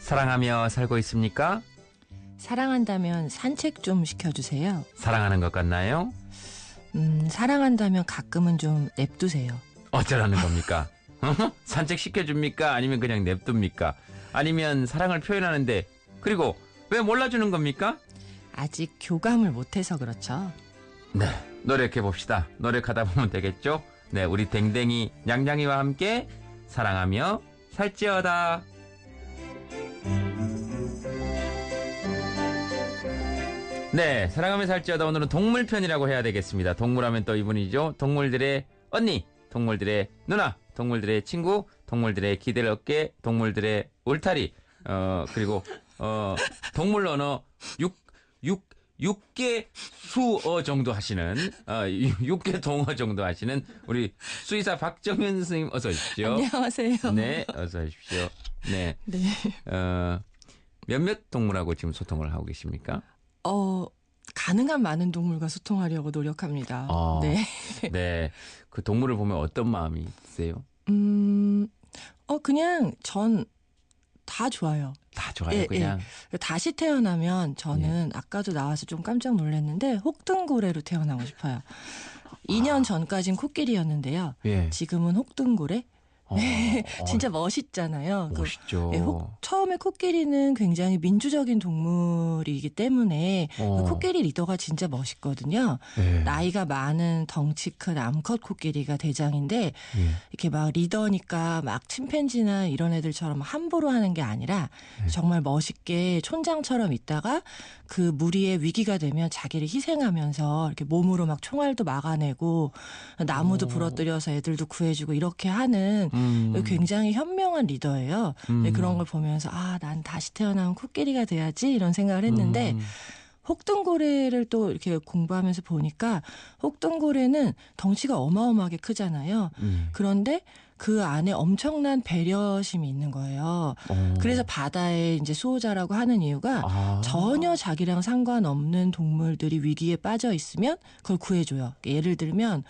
사랑하며 살고 있습니까? 사랑한다면 산책 좀 시켜주세요. 사랑하는 것 같나요? 사랑한다면 가끔은 좀 냅두세요. 어쩌라는 겁니까? 산책 시켜줍니까? 아니면 그냥 냅둡니까? 아니면 사랑을 표현하는데 그리고 왜 몰라주는 겁니까? 아직 교감을 못해서 그렇죠. 네, 노력해봅시다. 노력하다 보면 되겠죠? 네, 우리 댕댕이 냥냥이와 함께 사랑하며 살찌어다. 네, 사랑하며 살찌어다. 오늘은 동물편이라고 해야 되겠습니다. 동물하면 또 이분이죠. 동물들의 언니, 동물들의 누나, 동물들의 친구, 동물들의 기댈 어깨, 동물들의 울타리, 그리고 동물 언어 6개 수어 정도 하시는 6개 동어 정도 하시는 우리 수의사 박정현 선생님 어서 오십시오. 안녕하세요. 네, 어서 오십시오. 네. 네. 몇몇 동물하고 지금 소통을 하고 계십니까? 가능한 많은 동물과 소통하려고 노력합니다. 네. 네. 그 동물을 보면 어떤 마음이 드세요? 그냥 전 다 좋아요. 다 좋아요, 그냥. 다시 태어나면 저는 아까도 나와서 좀 깜짝 놀랐는데 혹등고래로 태어나고 싶어요. 2년 전까진 코끼리였는데요. 예. 지금은 혹등고래? 진짜 멋있잖아요. 멋있죠. 처음에 코끼리는 굉장히 민주적인 동물이기 때문에 코끼리 리더가 진짜 멋있거든요. 네. 나이가 많은 덩치 큰 암컷 코끼리가 대장인데 이렇게 막 리더니까 막 침팬지나 이런 애들처럼 함부로 하는 게 아니라 정말 멋있게 촌장처럼 있다가 그 무리의 위기가 되면 자기를 희생하면서 이렇게 몸으로 막 총알도 막아내고 나무도 부러뜨려서 애들도 구해주고 이렇게 하는 굉장히 현명한 리더예요. 그런 걸 보면서 난 다시 태어나면 코끼리가 돼야지 이런 생각을 했는데 혹등고래를 또 이렇게 공부하면서 보니까 혹등고래는 덩치가 어마어마하게 크잖아요. 그런데 그 안에 엄청난 배려심이 있는 거예요. 그래서 바다의 이제 수호자라고 하는 이유가 전혀 자기랑 상관없는 동물들이 위기에 빠져 있으면 그걸 구해줘요. 예를 들면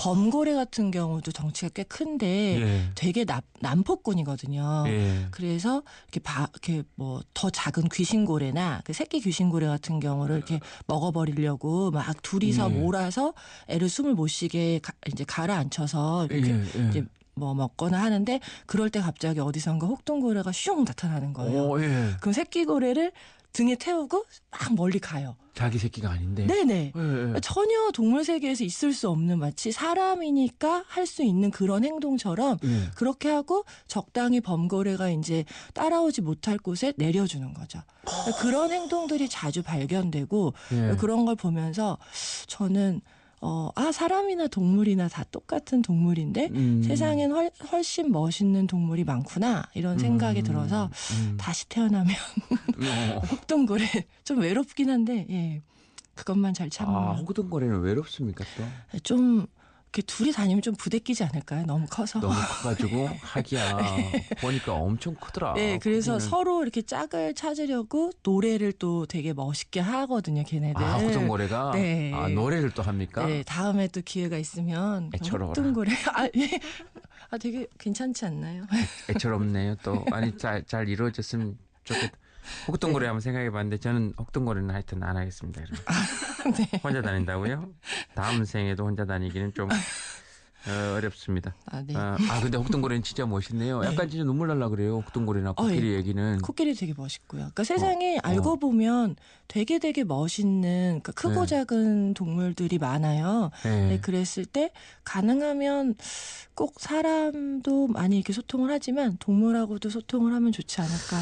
범고래 같은 경우도 덩치가 꽤 큰데 되게 난폭군이거든요. 그래서 이렇게 뭐 더 작은 귀신고래나 그 새끼 귀신고래 같은 경우를 이렇게 먹어버리려고 막 둘이서 몰아서 애를 숨을 못 쉬게 이제 가라앉혀서 이렇게 이제 뭐 먹거나 하는데 그럴 때 갑자기 어디선가 혹등고래가 슝 나타나는 거예요. 그럼 새끼고래를 등에 태우고 막 멀리 가요. 자기 새끼가 아닌데. 네네. 전혀 동물 세계에서 있을 수 없는 마치 사람이니까 할 수 있는 그런 행동처럼 그렇게 하고 적당히 범고래가 이제 따라오지 못할 곳에 내려주는 거죠. 그런 행동들이 자주 발견되고 그런 걸 보면서 저는 사람이나 동물이나 다 똑같은 동물인데 세상엔 훨씬 멋있는 동물이 많구나 이런 생각이 들어서 다시 태어나면 혹등고래 좀 외롭긴 한데 그것만 잘 참으면. 혹등고래는 외롭습니까 또? 좀 이렇게 둘이 다니면 좀 부대끼지 않을까요? 너무 커서. 너무 커가지고 하기야. 보니까 엄청 크더라. 네, 그래서 거기는. 서로 이렇게 짝을 찾으려고 노래를 또 되게 멋있게 하거든요, 걔네들. 혹등고래가? 네. 노래를 또 합니까? 네, 다음에 또 기회가 있으면 애처로워라. 혹등고래. 되게 괜찮지 않나요? 애처롭네요. 또 아니 잘 이루어졌으면 좋겠다. 혹등고래 한번 생각해봤는데 저는 혹등고래는 하여튼 안 하겠습니다. 네. 혼자 다닌다고요? 다음 생에도 혼자 다니기는 좀 어렵습니다. 네. 근데 혹등고래는 진짜 멋있네요. 약간 진짜 눈물 날라 그래요. 혹등고래나 코끼리 얘기는. 코끼리 되게 멋있고요. 그러니까 세상에 알고 보면 되게 멋있는 그러니까 크고 작은 동물들이 많아요. 네, 그랬을 때 가능하면 꼭 사람도 많이 이렇게 소통을 하지만 동물하고도 소통을 하면 좋지 않을까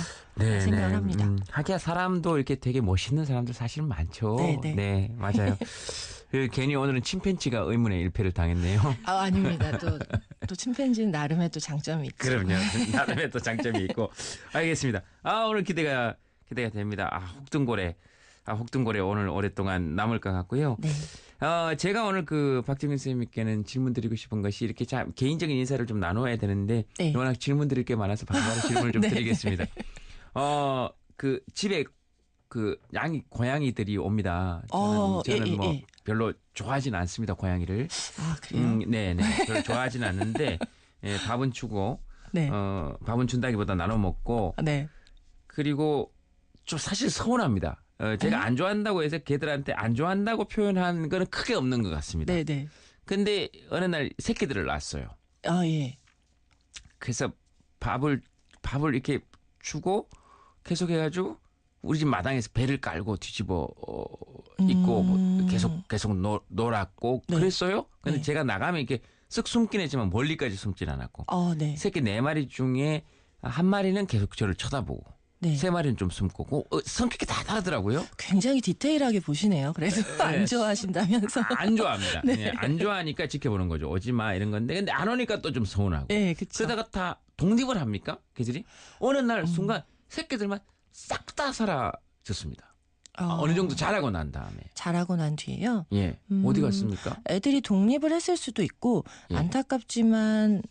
생각을 합니다. 하기야 사람도 이렇게 되게 멋있는 사람들 사실은 많죠. 네, 맞아요. 괜히 오늘은 침팬지가 의문의 일패를 당했네요. 아닙니다. 또 침팬지는 나름의 또 장점이 있죠. 그럼요. 나름의 또 장점이 있고. 알겠습니다. 오늘 기대가 됩니다. 혹등고래 오늘 오랫동안 남을 것 같고요. 네. 제가 오늘 그 박정현 선생님께는 질문 드리고 싶은 것이 이렇게 개인적인 인사를 좀 나눠야 되는데 워낙 질문 드릴 게 많아서 바로 질문을 좀 드리겠습니다. 그 집에 그 고양이들이 옵니다. 저는 뭐 별로 좋아하진 않습니다. 고양이를. 그래요? 네. 별로 좋아하진 않는데 밥은 주고 밥은 준다기보다 나눠 먹고 그리고 좀 사실 서운합니다. 제가 안 좋아한다고 해서 걔들한테 안 좋아한다고 표현한 거는 크게 없는 것 같습니다. 네네. 근데 어느 날 새끼들을 낳았어요. 아, 예. 그래서 밥을 이렇게 주고 계속 해가지고 우리 집 마당에서 배를 깔고 뒤집어 있고 뭐 계속 놀았고 네. 그랬어요. 근데 네. 제가 나가면 이렇게 쓱 숨긴 했지만 멀리까지 숨진 않았고 네. 새끼 4마리 중에 한 마리는 계속 저를 쳐다보고 네. 3마리는 좀 숨고 성격이 다 다르더라고요. 굉장히 디테일하게 보시네요. 그래서 안 좋아하신다면서. 안 좋아합니다. 네. 네, 안 좋아하니까 지켜보는 거죠. 오지 마 이런 건데 근데 안 오니까 또 좀 서운하고. 네, 그렇죠. 그러다가 다 독립을 합니까? 걔들이? 어느 날 순간 새끼들만 싹 다 사라졌습니다. 어느 정도 자라고 난 다음에. 자라고 난 뒤에요? 예. 어디 갔습니까? 애들이 독립을 했을 수도 있고 예. 안타깝지만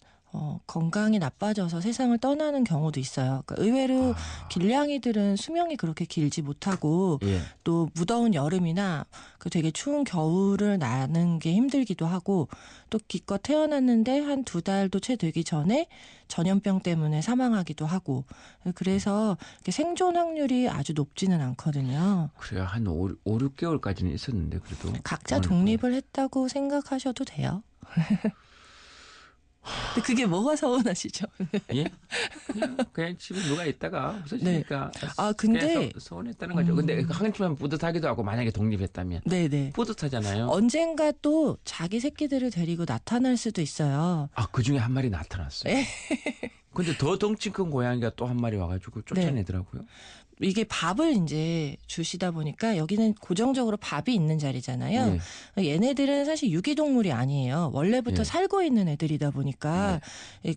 건강이 나빠져서 세상을 떠나는 경우도 있어요. 그러니까 의외로 길냥이들은 수명이 그렇게 길지 못하고 예. 또 무더운 여름이나 그 되게 추운 겨울을 나는 게 힘들기도 하고 또 기껏 태어났는데 한 2달도 채 되기 전에 전염병 때문에 사망하기도 하고 그래서 이렇게 생존 확률이 아주 높지는 않거든요. 그래야 한 5-6개월까지는 있었는데 그래도. 각자 독립을 했다고 생각하셔도 돼요. 근데 그게 뭐가 서운하시죠? 예? 그냥 집에 누가 있다가 없어지니까. 네. 근데 서운했다는 거죠. 근데 한편만 뿌듯하기도 하고 만약에 독립했다면. 네네. 뿌듯하잖아요. 언젠가 또 자기 새끼들을 데리고 나타날 수도 있어요. 그 중에 한 마리 나타났어요. 네. 근데 더 덩치 큰 고양이가 또 한 마리 와가지고 쫓아내더라고요. 이게 밥을 이제 주시다 보니까 여기는 고정적으로 밥이 있는 자리잖아요. 얘네들은 사실 유기동물이 아니에요. 원래부터 살고 있는 애들이다 보니까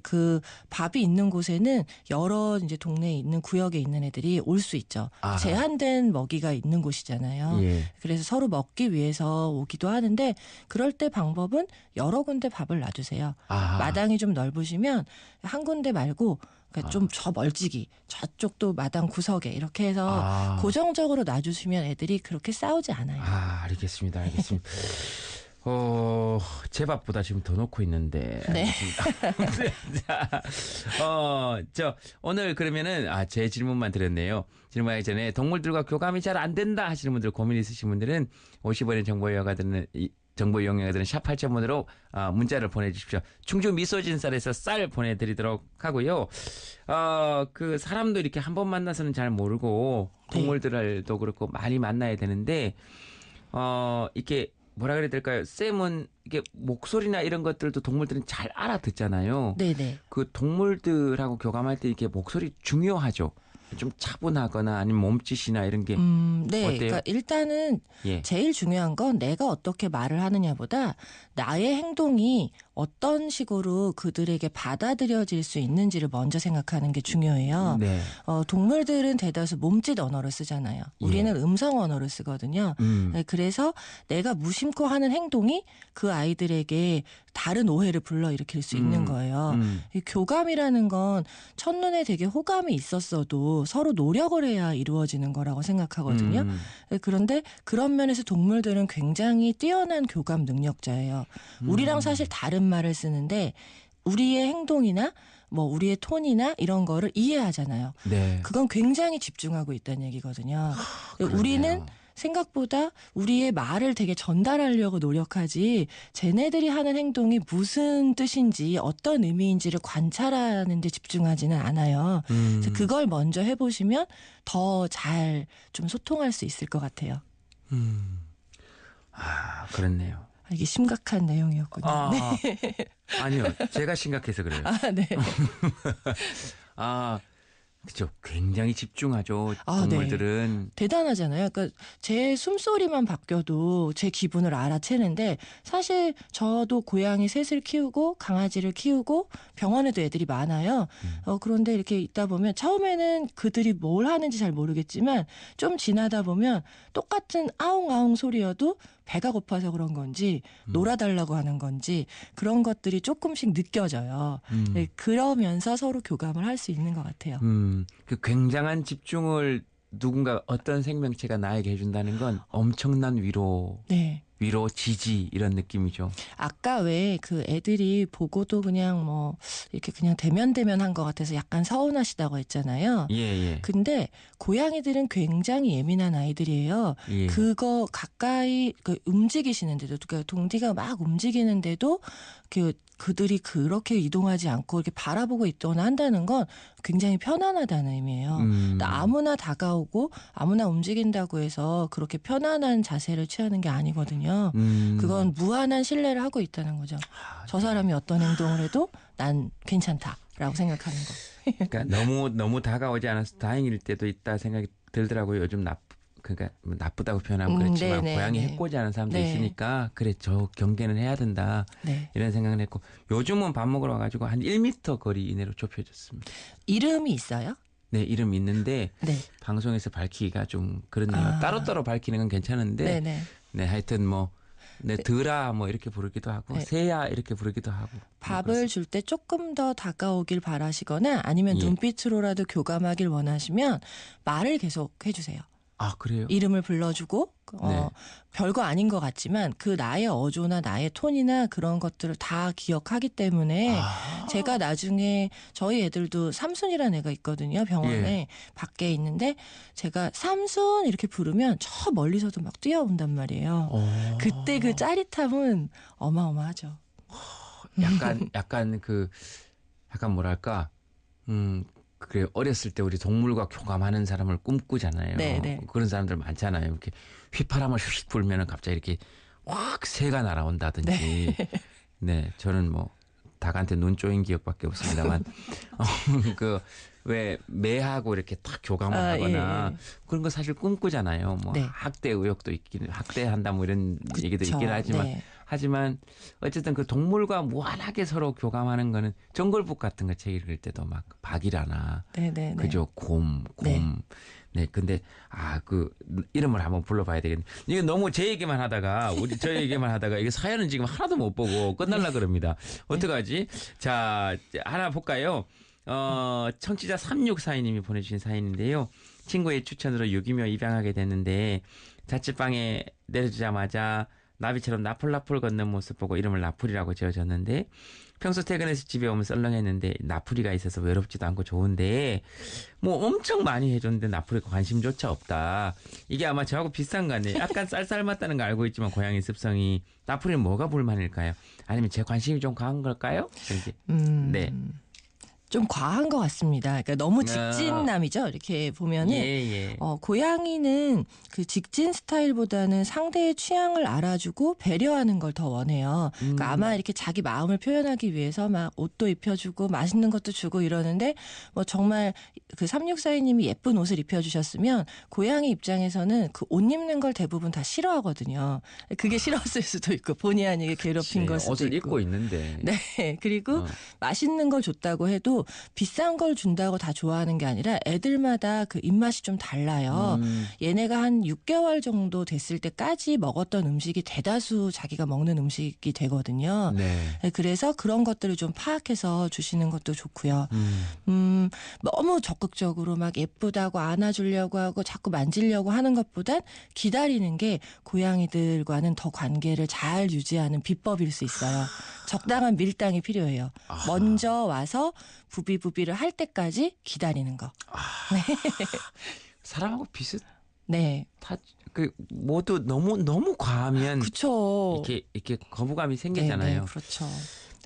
그 밥이 있는 곳에는 여러 이제 동네에 있는 구역에 있는 애들이 올 수 있죠. 제한된 먹이가 있는 곳이잖아요. 그래서 서로 먹기 위해서 오기도 하는데 그럴 때 방법은 여러 군데 밥을 놔두세요. 마당이 좀 넓으시면 한 군데 말고 그러니까 좀 저 멀찍이 저쪽도 마당 구석에 이렇게 해서 고정적으로 놔주시면 애들이 그렇게 싸우지 않아요. 알겠습니다. 제 밥보다 지금 더 넣고 있는데. 네. 자, 오늘 그러면은 제 질문만 드렸네요. 질문하기 전에 동물들과 교감이 잘 안 된다 하시는 분들 고민 있으신 분들은 50원의 정보 이용료가 드는 샵 8000번으로 문자를 보내주십시오. 충주 미소진 쌀에서 쌀 보내드리도록 하고요. 그 사람도 이렇게 한 번 만나서는 잘 모르고 동물들도 그렇고 많이 만나야 되는데 이렇게 뭐라 그래야 될까요? 쌤은 이게 목소리나 이런 것들도 동물들은 잘 알아듣잖아요. 네네. 그 동물들하고 교감할 때 이렇게 목소리 중요하죠. 좀 차분하거나 아니면 몸짓이나 이런 게 네. 어때요? 그러니까 일단은 제일 중요한 건 내가 어떻게 말을 하느냐보다 나의 행동이 어떤 식으로 그들에게 받아들여질 수 있는지를 먼저 생각하는 게 중요해요. 네. 동물들은 대다수 몸짓 언어를 쓰잖아요. 우리는 음성 언어를 쓰거든요. 네, 그래서 내가 무심코 하는 행동이 그 아이들에게 다른 오해를 불러일으킬 수 있는 거예요. 이 교감이라는 건 첫눈에 되게 호감이 있었어도 서로 노력을 해야 이루어지는 거라고 생각하거든요. 그런데 그런 면에서 동물들은 굉장히 뛰어난 교감 능력자예요. 우리랑 사실 다른 말을 쓰는데 우리의 행동이나 뭐 우리의 톤이나 이런 거를 이해하잖아요. 네. 그건 굉장히 집중하고 있다는 얘기거든요. 우리는 생각보다 우리의 말을 되게 전달하려고 노력하지 쟤네들이 하는 행동이 무슨 뜻인지 어떤 의미인지를 관찰하는 데 집중하지는 않아요. 그래서 그걸 먼저 해보시면 더 잘 좀 소통할 수 있을 것 같아요. 그렇네요. 이게 심각한 내용이었군요. 네. 아니요. 제가 심각해서 그래요. 네. 그렇죠. 굉장히 집중하죠. 동물들은. 네. 대단하잖아요. 그러니까 제 숨소리만 바뀌어도 제 기분을 알아채는데 사실 저도 고양이 셋을 키우고 강아지를 키우고 병원에도 애들이 많아요. 그런데 이렇게 있다 보면 처음에는 그들이 뭘 하는지 잘 모르겠지만 좀 지나다 보면 똑같은 아웅아웅 소리여도 배가 고파서 그런 건지 놀아달라고 하는 건지 그런 것들이 조금씩 느껴져요. 네, 그러면서 서로 교감을 할 수 있는 것 같아요. 그 굉장한 집중을 누군가 어떤 생명체가 나에게 해준다는 건 엄청난 위로, 지지 이런 느낌이죠. 아까 왜 그 애들이 보고도 그냥 뭐 이렇게 그냥 대면한 것 같아서 약간 서운하시다고 했잖아요. 예, 예. 근데 고양이들은 굉장히 예민한 아이들이에요. 예. 그거 가까이 움직이시는데도, 그러니까 동디가 막 움직이는데도 그들이 그렇게 이동하지 않고 이렇게 바라보고 있거나 한다는 건 굉장히 편안하다는 의미예요. 아무나 다가오고 아무나 움직인다고 해서 그렇게 편안한 자세를 취하는 게 아니거든요. 그건 무한한 신뢰를 하고 있다는 거죠. 저 사람이 어떤 행동을 해도 난 괜찮다라고 생각하는 거. 그러니까 너무 다가오지 않아서 다행일 때도 있다 생각이 들더라고요. 요즘 그러니까 나쁘다고 표현하면 그렇지만 네네, 고양이 네. 해코지 않은 사람도 네. 있으니까 그래 저 경계는 해야 된다 네. 이런 생각을 했고 요즘은 밥 먹으러 와가지고 한 1m 거리 이내로 좁혀졌습니다. 이름이 있어요? 네, 이름 있는데 네. 방송에서 밝히기가 좀 그렇네요. 따로따로 밝히는 건 괜찮은데 네네. 네, 하여튼 뭐 네, 드라 뭐 이렇게 부르기도 하고 네. 새야 이렇게 부르기도 하고 밥을 줄 때 조금 더 다가오길 바라시거나 아니면 예. 눈빛으로라도 교감하길 원하시면 말을 계속 해주세요. 아 그래요? 이름을 불러주고 네. 별거 아닌 것 같지만 그 나의 어조나 나의 톤이나 그런 것들을 다 기억하기 때문에 제가 나중에 저희 애들도 삼순이라는 애가 있거든요. 병원에 밖에 있는데 제가 삼순 이렇게 부르면 저 멀리서도 막 뛰어온단 말이에요. 그때 그 짜릿함은 어마어마하죠. 약간 뭐랄까 그래 어렸을 때 우리 동물과 교감하는 사람을 꿈꾸잖아요. 네네. 그런 사람들 많잖아요. 이렇게 휘파람을 휙 불면은 갑자기 이렇게 확 새가 날아온다든지. 네, 저는 뭐 닭한테 눈 쪼인 기억밖에 없습니다만 그 왜 매하고 이렇게 딱 교감을 하거나 예. 그런 거 사실 꿈꾸잖아요. 뭐 네. 학대 의혹도 있긴 학대한다 뭐 이런 얘기도 있긴 하지만. 네. 하지만 어쨌든 그 동물과 무한하게 서로 교감하는 거는 정글북 같은 거 책 읽을 때도 막 박이라나 네네네. 그죠 곰. 네, 근데 그 이름을 한번 불러봐야 되겠네. 이게 너무 제 얘기만 하다가 저 얘기만 하다가 이게 사연은 지금 하나도 못 보고 끝날라 그럽니다. 어떡하지? 자, 하나 볼까요? 청취자 3642님이 보내주신 사연인데요. 친구의 추천으로 유기묘 입양하게 됐는데 자취방에 내려주자마자 나비처럼 나풀나풀 걷는 모습 보고 이름을 나풀이라고 지어줬는데 평소 퇴근해서 집에 오면 썰렁했는데 나풀이가 있어서 외롭지도 않고 좋은데 뭐 엄청 많이 해줬는데 나풀이가 관심조차 없다. 이게 아마 저하고 비슷한 거 같네요. 약간 쌀쌀맞다는 거 알고 있지만 고양이 습성이 나풀이는 뭐가 불만일까요? 아니면 제 관심이 좀 강한 걸까요? 네. 좀 과한 것 같습니다. 그러니까 너무 직진남이죠. 이렇게 보면은 예. 고양이는 그 직진 스타일보다는 상대의 취향을 알아주고 배려하는 걸 더 원해요. 그러니까 아마 이렇게 자기 마음을 표현하기 위해서 막 옷도 입혀주고 맛있는 것도 주고 이러는데 뭐 정말 그 3642님이 예쁜 옷을 입혀주셨으면 고양이 입장에서는 그 옷 입는 걸 대부분 다 싫어하거든요. 그게 싫었을 수도 있고 본의 아니게 괴롭힌 걸 수도 옷을 있고. 입고 있는데. 네. 그리고 맛있는 걸 줬다고 해도 비싼 걸 준다고 다 좋아하는 게 아니라 애들마다 그 입맛이 좀 달라요. 얘네가 한 6개월 정도 됐을 때까지 먹었던 음식이 대다수 자기가 먹는 음식이 되거든요. 네. 그래서 그런 것들을 좀 파악해서 주시는 것도 좋고요. 너무 적극적으로 막 예쁘다고 안아주려고 하고 자꾸 만지려고 하는 것보단 기다리는 게 고양이들과는 더 관계를 잘 유지하는 비법일 수 있어요. 적당한 밀당이 필요해요. 먼저 와서 부비부비를 할 때까지 기다리는 거. 네. 사람하고 비슷. 네. 다 모두 너무 과하면 그렇죠. 이렇게 거부감이 생기잖아요. 네, 그렇죠.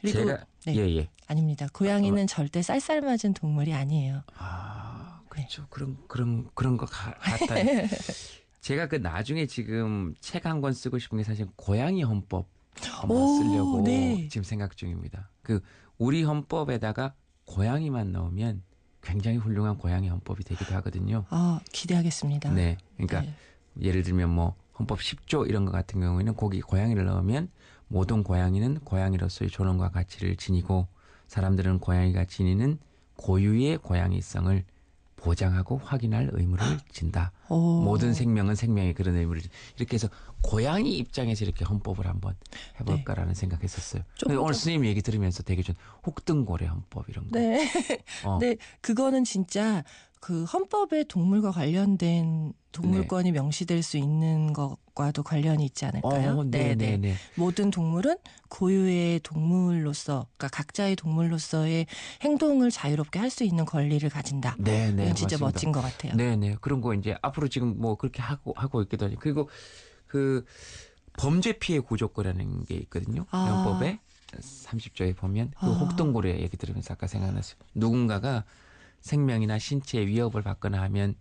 그리고 제가 예. 아닙니다. 고양이는 절대 쌀쌀맞은 동물이 아니에요. 그렇죠. 그런 것 같아요. 제가 그 나중에 지금 책 한 권 쓰고 싶은 게 사실 고양이 헌법 한번 쓰려고 지금 생각 중입니다. 그 우리 헌법에다가 고양이만 넣으면 굉장히 훌륭한 고양이 헌법이 되기도 하거든요. 기대하겠습니다. 네. 그러니까 예를 들면 뭐 헌법 10조 이런 것 같은 경우에는 거기 고양이를 넣으면 모든 고양이는 고양이로서의 존엄과 가치를 지니고 사람들은 고양이가 지니는 고유의 고양이성을 보장하고 확인할 의무를 진다. 모든 생명은 생명의 그런 의무를 이렇게 해서 고양이 입장에서 이렇게 헌법을 한번 해볼까라는 생각했었어요. 근데 오늘 스님 얘기 들으면서 되게 좀 혹등고래 헌법 이런 거. 네. 네, 그거는 진짜 그 헌법에 동물과 관련된 동물권이 명시될 수 있는 것과도 관련이 있지 않을까요? 네네. 모든 동물은 고유의 동물로서, 그러니까 각자의 동물로서의 행동을 자유롭게 할 수 있는 권리를 가진다. 네네. 이건 진짜 맞습니다. 멋진 것 같아요. 네네. 그런 거 이제 앞으로 지금 뭐 그렇게 하고 있기도 하죠. 그리고 그 범죄 피해 구조권이라는 게 있거든요. 형법에 30조에 보면 그 혹동고래 얘기 들으면서 아까 생각났어요. 누군가가 생명이나 신체에 위협을 받거나 하면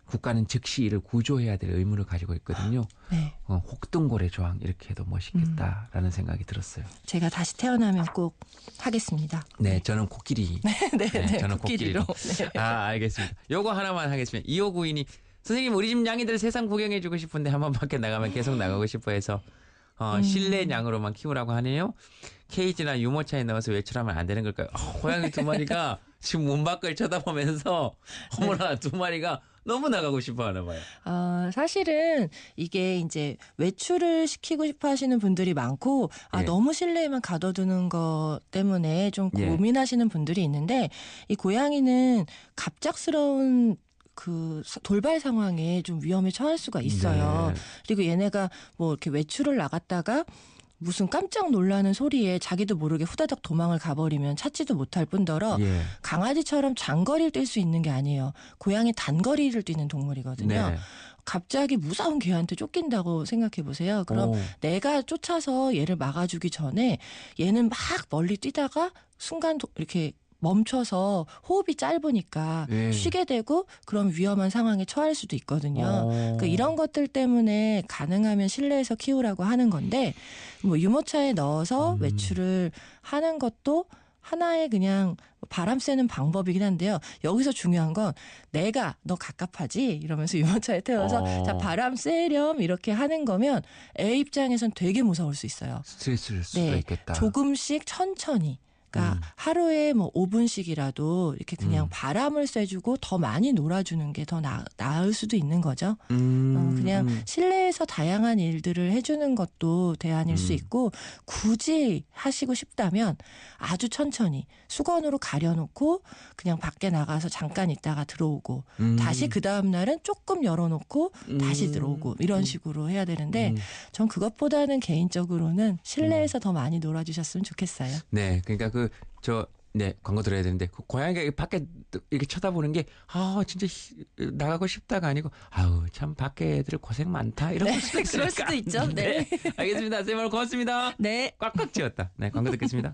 국가는 즉시 이를 구조해야 될 의무를 가지고 있거든요. 네. 혹등고래 조항 이렇게 해도 멋있겠다라는 생각이 들었어요. 제가 다시 태어나면 꼭 하겠습니다. 네, 저는 코끼리. 네, 저는 코끼리로. 코끼리로. 알겠습니다. 요거 하나만 하겠습니다. 2592님, 선생님 우리 집 냥이들 세상 구경해주고 싶은데 한번 밖에 나가면 계속 나가고 싶어 해서 실내 냥으로만 키우라고 하네요. 케이지나 유모차에 넣어서 외출하면 안 되는 걸까요? 고양이 두 마리가 지금 문 밖을 쳐다보면서 어머나 두 마리가 너무 나가고 싶어 하나 봐요. 사실은 이게 이제 외출을 시키고 싶어 하시는 분들이 많고 너무 실내에만 가둬두는 것 때문에 좀 고민하시는 분들이 있는데 이 고양이는 갑작스러운 그 돌발 상황에 좀 위험에 처할 수가 있어요. 네. 그리고 얘네가 뭐 이렇게 외출을 나갔다가 무슨 깜짝 놀라는 소리에 자기도 모르게 후다닥 도망을 가버리면 찾지도 못할 뿐더러 강아지처럼 장거리를 뛸 수 있는 게 아니에요. 고양이 단거리를 뛰는 동물이거든요. 네. 갑자기 무서운 개한테 쫓긴다고 생각해 보세요. 그럼 내가 쫓아서 얘를 막아주기 전에 얘는 막 멀리 뛰다가 순간 이렇게 멈춰서 호흡이 짧으니까 쉬게 되고 그런 위험한 상황에 처할 수도 있거든요. 그러니까 이런 것들 때문에 가능하면 실내에서 키우라고 하는 건데 뭐 유모차에 넣어서 외출을 하는 것도 하나의 그냥 바람 쐬는 방법이긴 한데요. 여기서 중요한 건 내가 너 갑갑하지? 이러면서 유모차에 태워서 자 바람 쐬렴 이렇게 하는 거면 애 입장에선 되게 무서울 수 있어요. 스트레스를 수가 있겠다. 조금씩 천천히. 그러니까 하루에 뭐 5분씩이라도 이렇게 그냥 바람을 쐬주고 더 많이 놀아주는 게 더 나을 수도 있는 거죠. 그냥 실내에서 다양한 일들을 해주는 것도 대안일 수 있고 굳이 하시고 싶다면 아주 천천히 수건으로 가려놓고 그냥 밖에 나가서 잠깐 있다가 들어오고 다시 그 다음 날은 조금 열어놓고 다시 들어오고 이런 식으로 해야 되는데 전 그것보다는 개인적으로는 실내에서 더 많이 놀아주셨으면 좋겠어요. 네, 그러니까 광고 들어야 되는데 그 고양이가 밖에 이렇게 쳐다보는 게 진짜 나가고 싶다가 아니고 참 밖에 애들 고생 많다 이런 걸 수도 있으니까. 그럴 수도 있죠. 네. 알겠습니다. 선생님 오늘 고맙습니다. 네. 꽉꽉 쥐었다. 네, 광고 듣겠습니다.